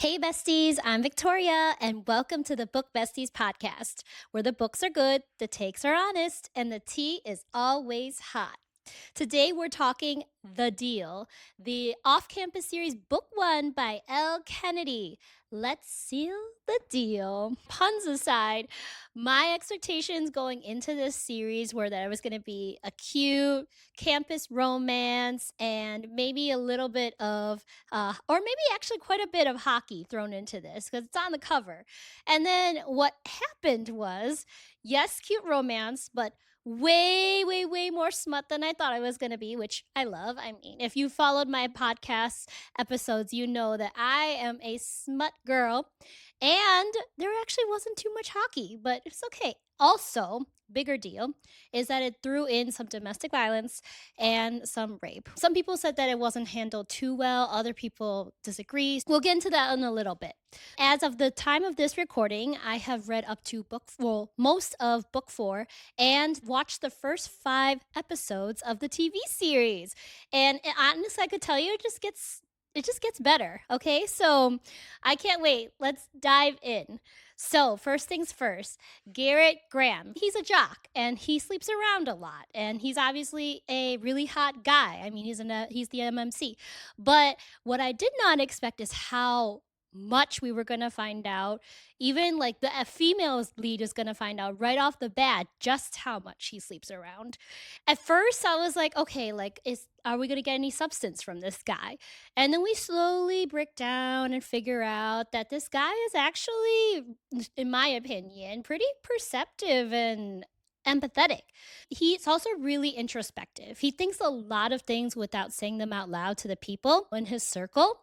Hey besties, I'm Victoria, and welcome to the Book Besteas Podcast, where the books are good, the takes are honest, and the tea is always hot. Today we're talking The Deal, the off campus series Book One by Elle Kennedy. Let's seal the deal. Puns aside, my expectations going into this series were that it was going to be a cute campus romance and maybe a little bit of, or maybe actually quite a bit of hockey thrown into this because it's on the cover. And then what happened was, yes, cute romance, but way, way, way more smut than I thought I was going to be, which I love. I mean, if you followed my podcast episodes, you know that I am a smut girl. And there actually wasn't too much hockey, but it's okay. Also, bigger deal is that it threw in some domestic violence and some rape. Some people said that it wasn't handled too well, other people disagree. We'll get into that in a little bit. As of the time of this recording, I have read up to most of book 4 and watched the first 5 episodes of the TV series. And honestly, I could tell you it just gets better. Okay, so I can't wait. Let's dive in. So, first things first, Garrett Graham. He's a jock and he sleeps around a lot. And he's obviously a really hot guy. I mean, he's the MMC. But what I did not expect is how much we were going to find out. Even like the female lead is going to find out right off the bat just how much he sleeps around. At first, I was like, okay, are we going to get any substance from this guy? And then we slowly break down and figure out that this guy is actually, in my opinion, pretty perceptive and empathetic. He's also really introspective. He thinks a lot of things without saying them out loud to the people in his circle.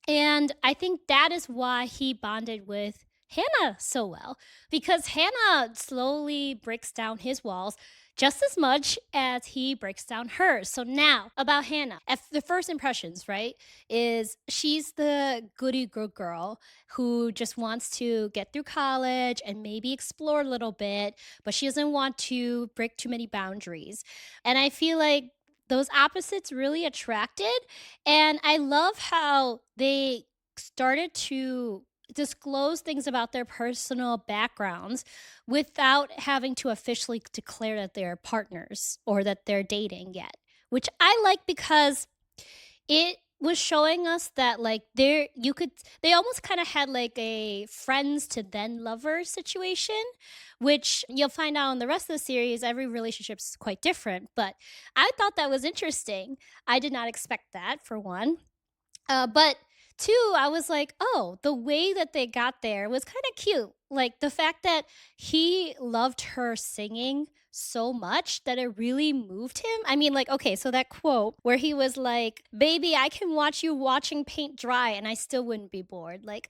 And I think that is why he bonded with Hannah so well, because Hannah slowly breaks down his walls just as much as he breaks down hers. So now about Hannah. At the first impressions, right, is she's the goody good girl who just wants to get through college and maybe explore a little bit, but she doesn't want to break too many boundaries. And I feel like those opposites really attracted. And I love how they started to disclose things about their personal backgrounds without having to officially declare that they're partners or that they're dating yet, which I like because it was showing us that they almost kind of had like a friends to then lovers situation, which you'll find out in the rest of the series. Every relationship's quite different, but I thought that was interesting. I did not expect that, for one. But two, I was like, oh, the way that they got there was kind of cute. Like the fact that he loved her singing so much that it really moved him. I mean, like, okay, so that quote where he was like, baby, I can watch you watching paint dry and I still wouldn't be bored. Like,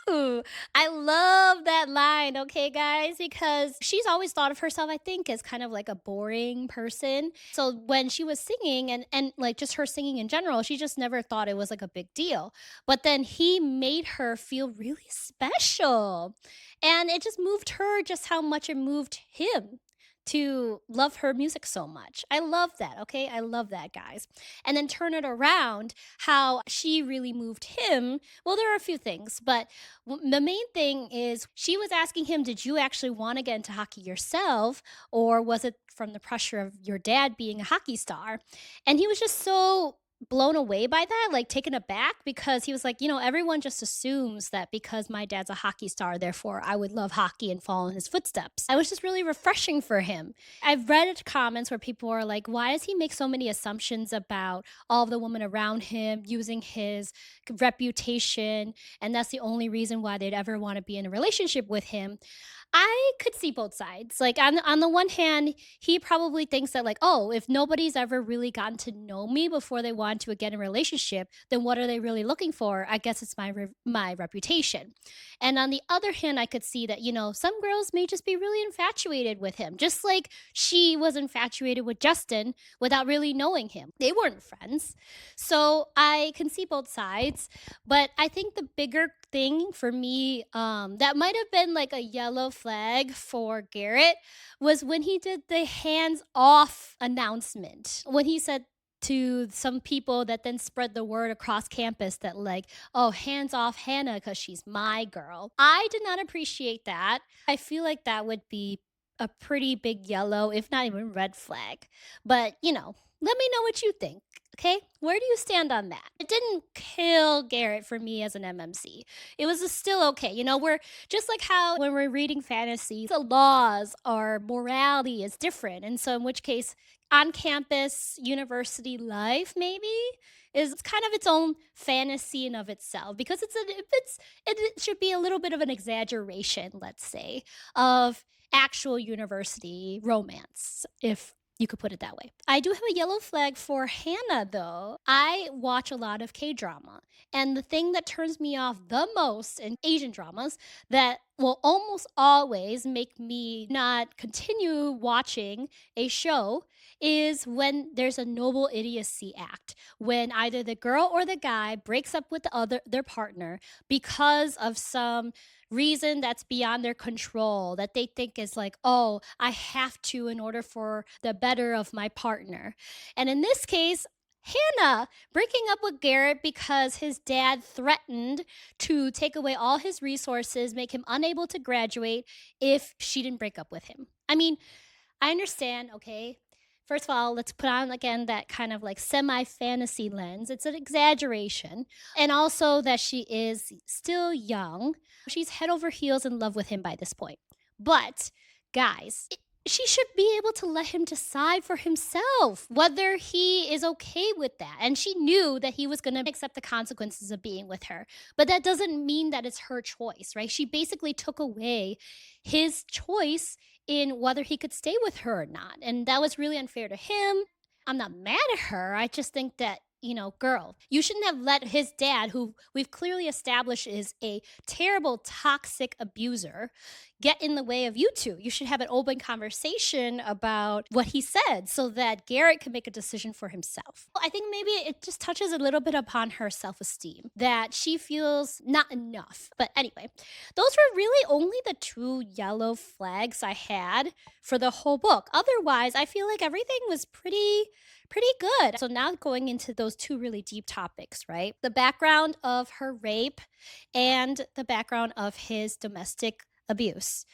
ooh, I love that line, okay, guys, because she's always thought of herself, I think, as kind of like a boring person. So when she was singing and like just her singing in general, she just never thought it was like a big deal. But then he made her feel really special. And it just moved her just how much it moved him to love her music so much. I love that, okay? I love that, guys. And then turn it around, how she really moved him. Well, there are a few things, but the main thing is she was asking him, did you actually want to get into hockey yourself? Or was it from the pressure of your dad being a hockey star? And he was just so blown away by that, like taken aback, because he was like, everyone just assumes that because my dad's a hockey star, therefore I would love hockey and follow in his footsteps. It was just really refreshing for him. I've read comments where people are like, why does he make so many assumptions about all of the women around him using his reputation? And that's the only reason why they'd ever want to be in a relationship with him. I could see both sides. Like on the one hand, he probably thinks that like, oh, if nobody's ever really gotten to know me before they want to get in a relationship, then what are they really looking for? I guess it's my reputation. And on the other hand, I could see that some girls may just be really infatuated with him, just like she was infatuated with Justin without really knowing him. They weren't friends, so I can see both sides. But I think the bigger thing for me that might have been like a yellow flag for Garrett was when he did the hands off announcement. When he said, to some people that then spread the word across campus that, like, oh, hands off Hannah because she's my girl. I did not appreciate that. I feel like that would be a pretty big yellow, if not even red flag. But, let me know what you think. Okay, where do you stand on that? It didn't kill Garrett for me as an MMC. It was still okay. We're just like how when we're reading fantasy, the laws or morality is different. And so, in which case, on campus university life maybe is kind of its own fantasy in of itself because it should be a little bit of an exaggeration, let's say, of actual university romance, if you could put it that way. I do have a yellow flag for Hannah, though. I watch a lot of K-drama, and the thing that turns me off the most in Asian dramas that will almost always make me not continue watching a show is when there's a noble idiocy act, when either the girl or the guy breaks up with their partner because of some reason that's beyond their control that they think is like, oh, I have to in order for the better of my partner. And in this case, Hannah breaking up with Garrett because his dad threatened to take away all his resources, make him unable to graduate if she didn't break up with him. I mean, I understand, okay? First of all, let's put on again that kind of like semi fantasy lens. It's an exaggeration. And also that she is still young. She's head over heels in love with him by this point. But, guys, she should be able to let him decide for himself whether he is okay with that. And she knew that he was going to accept the consequences of being with her. But that doesn't mean that it's her choice, right? She basically took away his choice in whether he could stay with her or not. And that was really unfair to him. I'm not mad at her. I just think that, girl, you shouldn't have let his dad, who we've clearly established is a terrible, toxic abuser, get in the way of you two. You should have an open conversation about what he said so that Garrett can make a decision for himself. I think maybe it just touches a little bit upon her self-esteem, that she feels not enough. But anyway, those were really only the 2 yellow flags I had for the whole book. Otherwise, I feel like everything was pretty good. So now going into those 2 really deep topics, right? The background of her rape and the background of his domestic abuse.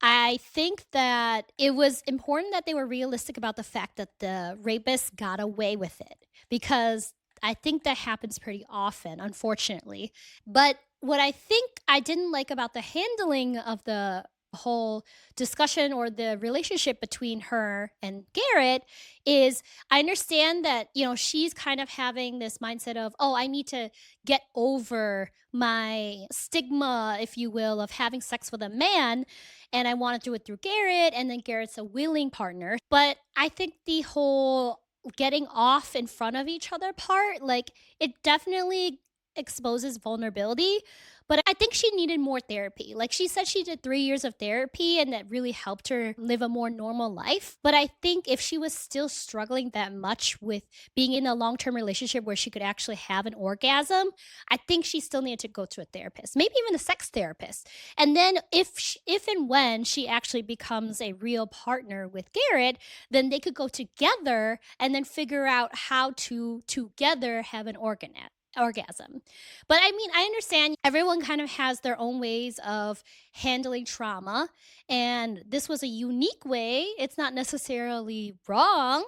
I think that it was important that they were realistic about the fact that the rapist got away with it, because I think that happens pretty often, unfortunately. But what I think I didn't like about the handling of the whole discussion or the relationship between her and Garrett is, I understand that, she's kind of having this mindset of, oh, I need to get over my stigma, if you will, of having sex with a man. And I want to do it through Garrett. And then Garrett's a willing partner. But I think the whole getting off in front of each other part, like, it definitely exposes vulnerability. But I think she needed more therapy. Like, she said she did 3 years of therapy and that really helped her live a more normal life. But I think if she was still struggling that much with being in a long-term relationship where she could actually have an orgasm, I think she still needed to go to a therapist, maybe even a sex therapist. And then if and when she actually becomes a real partner with Garrett, then they could go together and then figure out how to together have an orgasm. But I mean, I understand everyone kind of has their own ways of handling trauma, and this was a unique way. It's not necessarily wrong,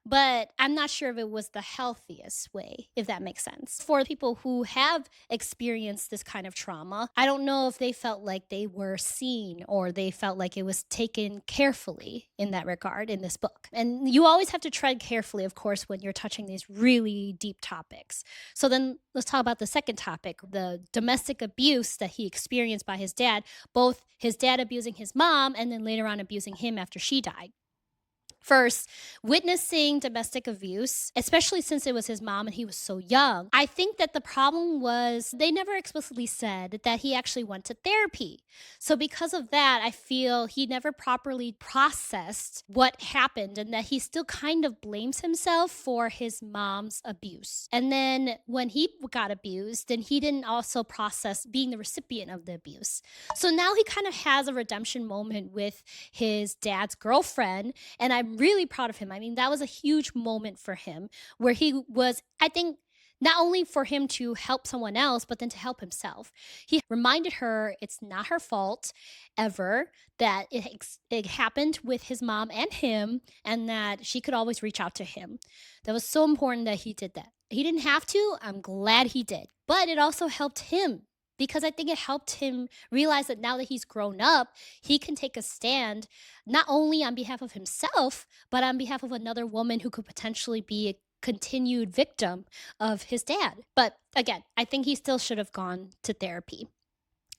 but I'm not sure if it was the healthiest way, if that makes sense. For people who have experienced this kind of trauma, I don't know if they felt like they were seen or they felt like it was taken carefully in that regard in this book. And you always have to tread carefully, of course, when you're touching these really deep topics. So then let's talk about the second topic, the domestic abuse that he experienced by his dad, both his dad abusing his mom and then later on abusing him after she died. First, witnessing domestic abuse, especially since it was his mom and he was so young, I think that the problem was they never explicitly said that he actually went to therapy. So because of that, I feel he never properly processed what happened and that he still kind of blames himself for his mom's abuse. And then when he got abused, then he didn't also process being the recipient of the abuse. So now he kind of has a redemption moment with his dad's girlfriend, and I'm I'm really proud of him. I mean, that was a huge moment for him where he was, I think, not only for him to help someone else, but then to help himself. He reminded her it's not her fault ever, that it happened with his mom and him, and that she could always reach out to him. That was so important that he did that. He didn't have to. I'm glad he did. But it also helped him because I think it helped him realize that now that he's grown up, he can take a stand not only on behalf of himself, but on behalf of another woman who could potentially be a continued victim of his dad. But again, I think he still should have gone to therapy.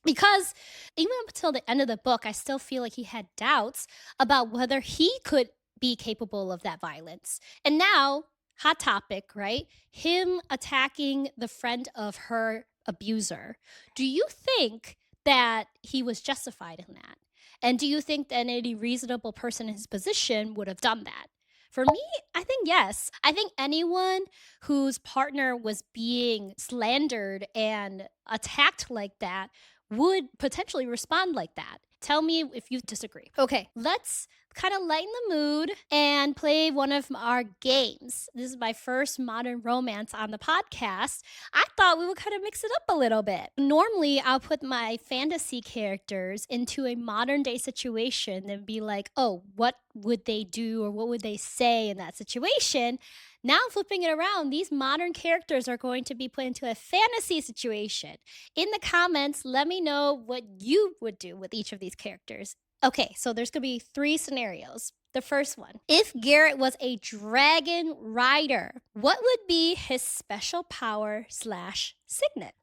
Because even up until the end of the book, I still feel like he had doubts about whether he could be capable of that violence. And now, hot topic, right? Him attacking the friend of her abuser. Do you think that he was justified in that? And do you think that any reasonable person in his position would have done that? For me, I think yes. I think anyone whose partner was being slandered and attacked like that would potentially respond like that. Tell me if you disagree. Okay, let's kind of lighten the mood and play one of our games. This is my first modern romance on the podcast. I thought we would kind of mix it up a little bit. Normally, I'll put my fantasy characters into a modern day situation and be like, oh, what would they do or what would they say in that situation? Now I'm flipping it around. These modern characters are going to be put into a fantasy situation. In the comments, let me know what you would do with each of these characters. Okay, so there's going to be 3 scenarios. The first one, if Garrett was a dragon rider, what would be his special power / signet?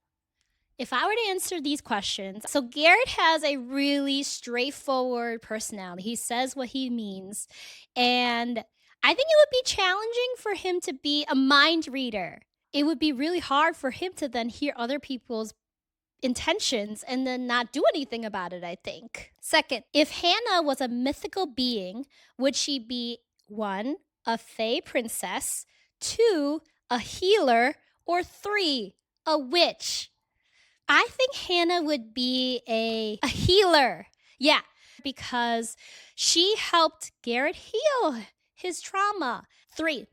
If I were to answer these questions, so Garrett has a really straightforward personality. He says what he means. And I think it would be challenging for him to be a mind reader. It would be really hard for him to then hear other people's intentions and then not do anything about it, I think. Second, if Hannah was a mythical being, would she be 1, a fae princess, 2, a healer, or 3, a witch? I think Hannah would be a healer. Yeah, because she helped Garrett heal his trauma. 3,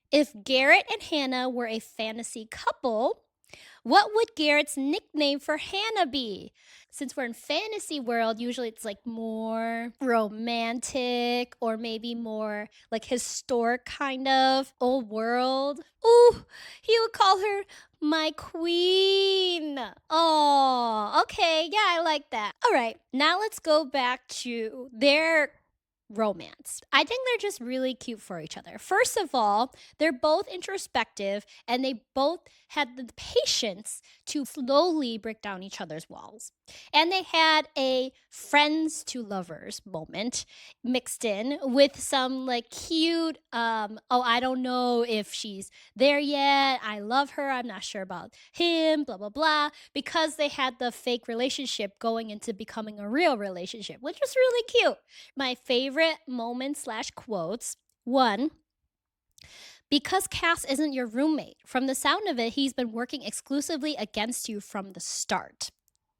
if Garrett and Hannah were a fantasy couple, what would Garrett's nickname for Hannah be? Since we're in fantasy world, usually it's like more romantic or maybe more like historic kind of old world. Ooh, he would call her my queen. Oh, okay. Yeah, I like that. All right, now let's go back to their romance. I think they're just really cute for each other. First of all, they're both introspective and they both had the patience to slowly break down each other's walls. And they had a friends to lovers moment mixed in with some like cute, oh, I don't know if she's there yet. I love her. I'm not sure about him, blah, blah, blah. Because they had the fake relationship going into becoming a real relationship, which was really cute. My favorite moments / quotes. 1, because Cass isn't your roommate. From the sound of it, he's been working exclusively against you from the start.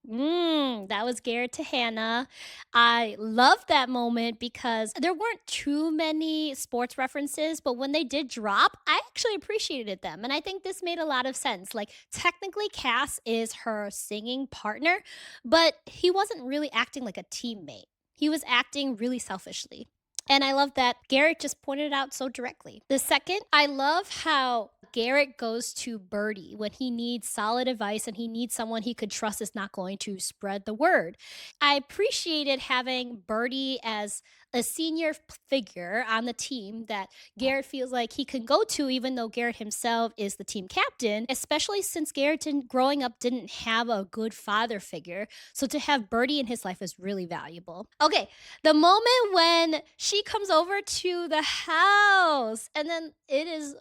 That was Garrett to Hannah. I love that moment because there weren't too many sports references, but when they did drop, I actually appreciated them. And I think this made a lot of sense. Like, technically, Cass is her singing partner, but he wasn't really acting like a teammate. He was acting really selfishly. And I love that Garrett just pointed it out so directly. The second, I love how Garrett goes to Birdie when he needs solid advice and he needs someone he could trust is not going to spread the word. I appreciated having Birdie as a senior figure on the team that Garrett feels like he can go to, even though Garrett himself is the team captain, especially since Garrett growing up didn't have a good father figure. So to have Birdie in his life is really valuable. Okay, the moment when she comes over to the house and then it is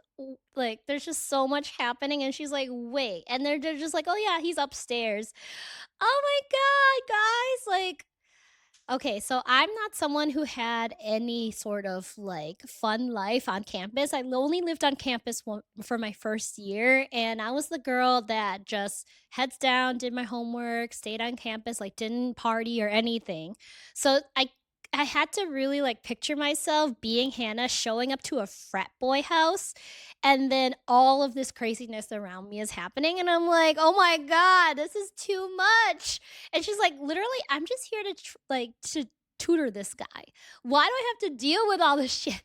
like there's just so much happening and she's like, wait, and they're just like, oh yeah, he's upstairs. Oh my god, guys, like, okay, so I'm not someone who had any sort of like fun life on campus. I only lived on campus for my first year, and I was the girl that just heads down, did my homework, stayed on campus, like didn't party or anything. So I had to really like picture myself being Hannah showing up to a frat boy house and then all of this craziness around me is happening and I'm like, "Oh my god, this is too much." And she's like, "Literally, I'm just here to to tutor this guy. Why do I have to deal with all this shit?"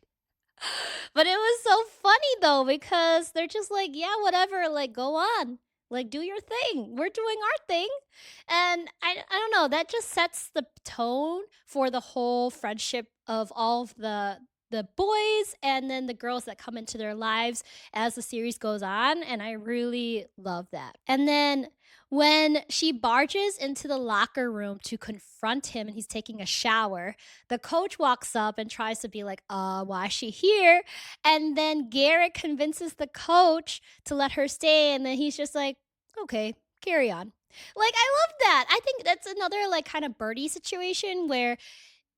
But it was so funny though because they're just like, "Yeah, whatever, like go on. Like do your thing. We're doing our thing." And I don't know, that just sets the tone for the whole friendship of all of the boys and then the girls that come into their lives as the series goes on, and I really love that. And then when she barges into the locker room to confront him and he's taking a shower, the coach walks up and tries to be like, why is she here? And then Garrett convinces the coach to let her stay. And then he's just like, okay, carry on. Like, I love that. I think that's another, like, kind of birdie situation where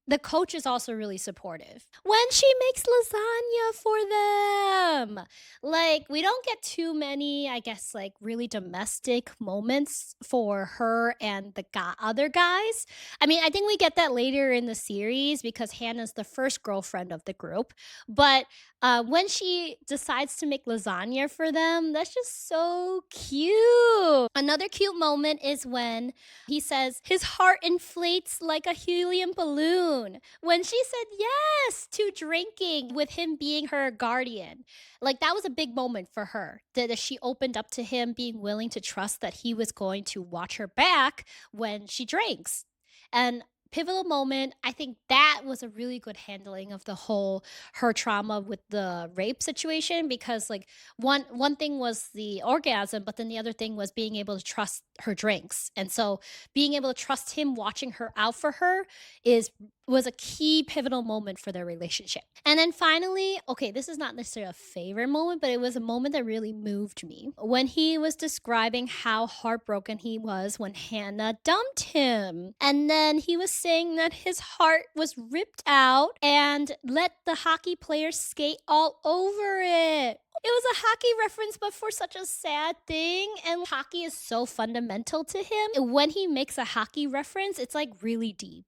the coach is also really supportive. When she makes lasagna for them. Like, we don't get too many, I guess, like, really domestic moments for her and the other guys. I mean, I think we get that later in the series because Hannah's the first girlfriend of the group. But when she decides to make lasagna for them, that's just so cute. Another cute moment is when he says his heart inflates like a helium balloon. When she said yes to drinking with him being her guardian. Like that was a big moment for her. That she opened up to him being willing to trust that he was going to watch her back when she drinks. And pivotal moment, I think that was a really good handling of the whole her trauma with the rape situation because like one thing was the orgasm, but then the other thing was being able to trust her drinks. And so being able to trust him watching her out for her is was a key pivotal moment for their relationship. And then finally, okay, this is not necessarily a favorite moment, but it was a moment that really moved me when he was describing how heartbroken he was when Hannah dumped him. And then he was saying that his heart was ripped out and let the hockey players skate all over it. It was a hockey reference, but for such a sad thing. And hockey is so fundamental to him. When he makes a hockey reference, it's like really deep.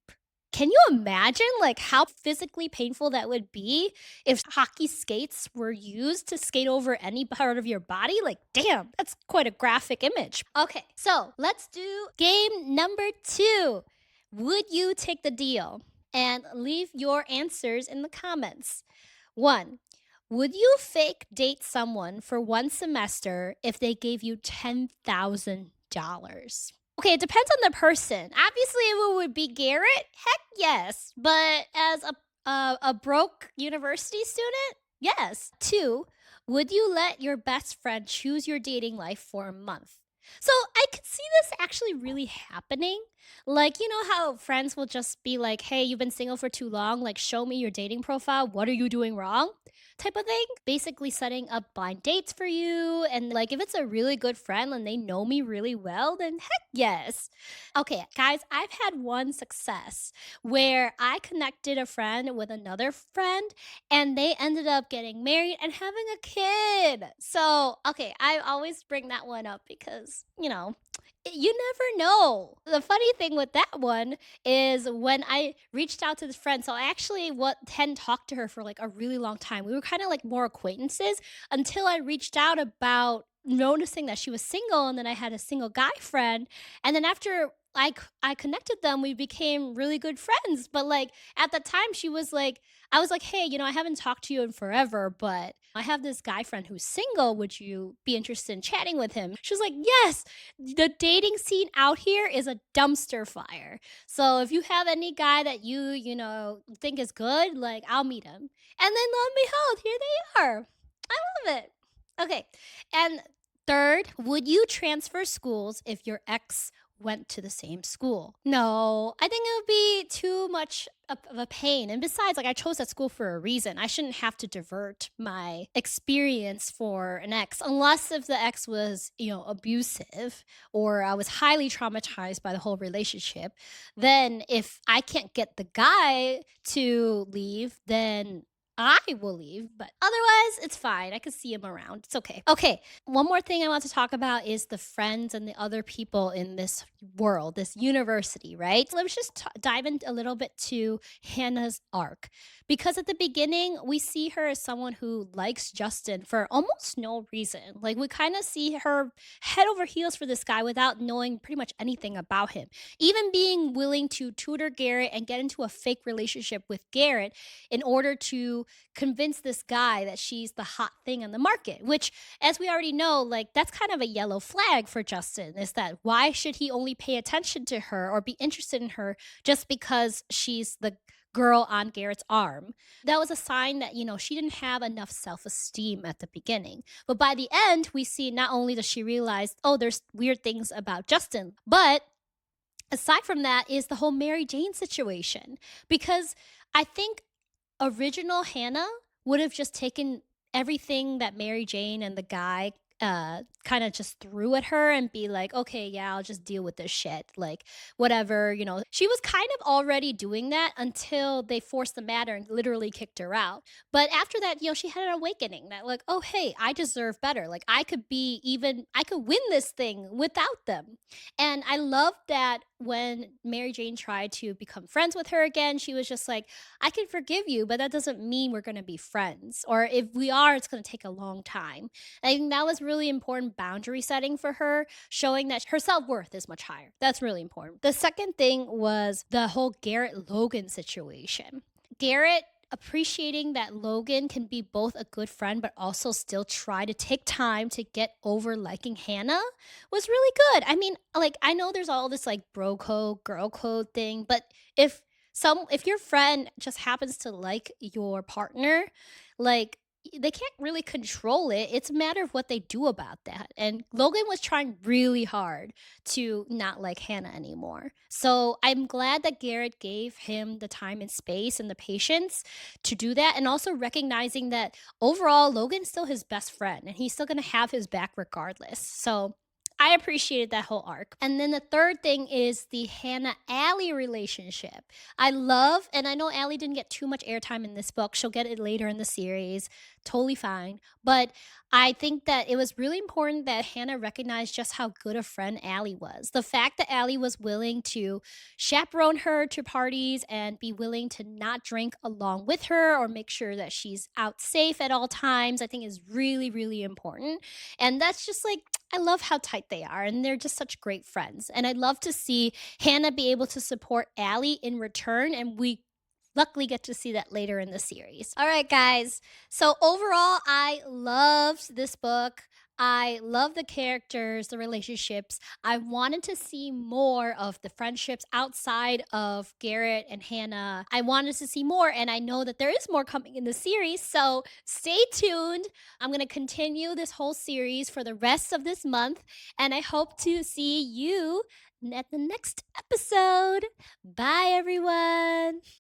Can you imagine like how physically painful that would be if hockey skates were used to skate over any part of your body? Like, damn, that's quite a graphic image. Okay, so let's do game number 2. Would you take the deal? And leave your answers in the comments. 1. Would you fake date someone for one semester if they gave you $10,000? Okay, it depends on the person. Obviously, if it would be Garrett, heck yes. But as a broke university student, yes. 2, would you let your best friend choose your dating life for a month? So I could see this actually really happening. Like, you know how friends will just be like, hey, you've been single for too long. Like, show me your dating profile. What are you doing wrong? Type of thing. Basically, setting up blind dates for you. And like, if it's a really good friend and they know me really well, then heck yes. Okay, guys, I've had one success where I connected a friend with another friend and they ended up getting married and having a kid. So, okay, I always bring that one up because, you know, you never know. The funny thing with that one is when I reached out to this friend, so I actually hadn't talked to her for like a really long time. We were kind of like more acquaintances until I reached out about noticing that she was single and then I had a single guy friend. And then after I connected them, we became really good friends. But like at the time, she was like, I was like, hey, you know, I haven't talked to you in forever, but I have this guy friend who's single. Would you be interested in chatting with him? She was like, yes, the dating scene out here is a dumpster fire. So if you have any guy that you know, think is good, like I'll meet him. And then lo and behold, here they are. I love it. Okay. And third, would you transfer schools if your ex went to the same school? No, I think it would be too much of a pain. And besides, like I chose that school for a reason. I shouldn't have to divert my experience for an ex unless if the ex was, you know, abusive or I was highly traumatized by the whole relationship. Then if I can't get the guy to leave, then I will leave, but otherwise, it's fine. I can see him around. It's okay. Okay, one more thing I want to talk about is the friends and the other people in this world, this university, right? Let's just dive in a little bit to Hannah's arc. Because at the beginning, we see her as someone who likes Justin for almost no reason. Like, we kind of see her head over heels for this guy without knowing pretty much anything about him. Even being willing to tutor Garrett and get into a fake relationship with Garrett in order to convince this guy that she's the hot thing on the market, which, as we already know, like that's kind of a yellow flag for Justin. Is that why should he only pay attention to her or be interested in her just because she's the girl on Garrett's arm? That was a sign that, she didn't have enough self esteem at the beginning. But by the end, we see not only does she realize, oh, there's weird things about Justin, but aside from that is the whole Mary Jane situation. Because I think original Hannah would have just taken everything that Mary Jane and the guy kind of just threw at her and be like, okay, yeah, I'll just deal with this shit. Like, whatever, She was kind of already doing that until they forced the matter and literally kicked her out. But after that, she had an awakening that, like, oh, hey, I deserve better. Like, I could win this thing without them. And I love that when Mary Jane tried to become friends with her again, she was just like, I can forgive you, but that doesn't mean we're going to be friends. Or if we are, it's going to take a long time. I think that was really important boundary setting for her, showing that her self worth is much higher. That's really important. The second thing was the whole Garrett Logan situation. Garrett appreciating that Logan can be both a good friend but also still try to take time to get over liking Hannah was really good. I mean, like, I know there's all this like bro code, girl code thing, but if your friend just happens to like your partner, like they can't really control it. It's a matter of what they do about that. And Logan was trying really hard to not like Hannah anymore. So I'm glad that Garrett gave him the time and space and the patience to do that. And also recognizing that overall, Logan's still his best friend and he's still going to have his back regardless. So I appreciated that whole arc. And then the third thing is the Hannah Allie relationship. I love, and I know Allie didn't get too much airtime in this book. She'll get it later in the series. Totally fine. But I think that it was really important that Hannah recognized just how good a friend Allie was. The fact that Allie was willing to chaperone her to parties and be willing to not drink along with her or make sure that she's out safe at all times, I think is really, really important. And that's just like, I love how tight they are, and they're just such great friends. And I'd love to see Hannah be able to support Allie in return, and we luckily get to see that later in the series. All right, guys. So overall, I loved this book. I love the characters, the relationships. I wanted to see more of the friendships outside of Garrett and Hannah. I wanted to see more, and I know that there is more coming in the series. So stay tuned. I'm going to continue this whole series for the rest of this month, and I hope to see you at the next episode. Bye, everyone.